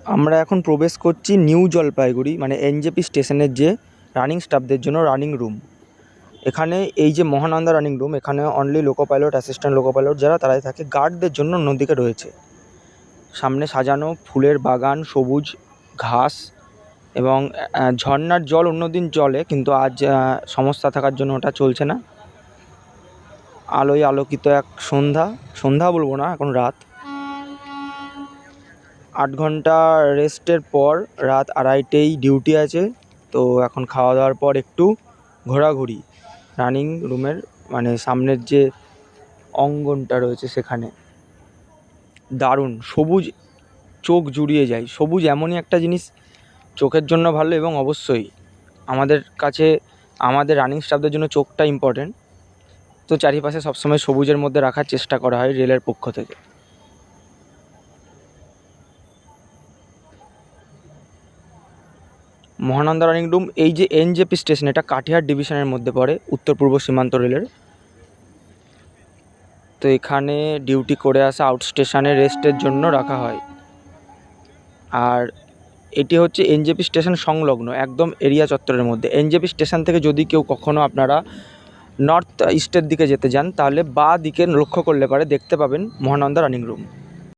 আমরা এখন প্রবেশ করছি নিউ জলপাইগুড়ি মানে এনজেপি স্টেশনের যে রানিং স্টাফদের জন্য রানিং রুম। এখানে এই যে মহানন্দা রানিং রুম, এখানে only loco pilot, assistant loco pilot যারা তারাই থাকে। গার্ডদের জন্য অন্যদিকে রয়েছে। সামনে সাজানো ফুলের বাগান, সবুজ ঘাস এবং ঝর্নার জল অন্যদিন চলে, কিন্তু আজ সমস্যা থাকার জন্য ওটা চলছে না। আলোয় আলোকিত এক সন্ধ্যা বলবো না, এখন রাত। 8 ঘন্টা রেস্টের পর রাত 2:30টেই ডিউটি আছে। তো এখন খাওয়া দাওয়ার পর একটু ঘোরাঘুরি রানিং রুমের মানে সামনের যে অঙ্গনটা রয়েছে সেখানে। দারুণ সবুজ, চোখ জুড়িয়ে যায়। সবুজ এমনই একটা জিনিস, চোখের জন্য ভালো এবং অবশ্যই আমাদের কাছে আমাদের রানিং স্টাফদের জন্য চোখটা ইম্পর্টেন্ট। তো চারিপাশে সবসময় সবুজের মধ্যে রাখার চেষ্টা করা হয় রেলের পক্ষ থেকে। মহানন্দা রানিং রুম এই যে এনজেপি স্টেশন, এটা কাটিহার ডিভিশনের মধ্যে পড়ে, উত্তর পূর্ব সীমান্ত রেলের। তো এখানে ডিউটি করে আসা আউট স্টেশনে রেস্টের জন্য রাখা হয়। আর এটি হচ্ছে এনজেপি স্টেশন সংলগ্ন একদম এরিয়া চত্বরের মধ্যে। এনজেপি স্টেশন থেকে যদি কেউ কখনও আপনারা নর্থ ইস্টের দিকে যেতে যান, তাহলে বাঁ দিকে লক্ষ্য করলে পারে দেখতে পাবেন মহানন্দা রানিং রুম।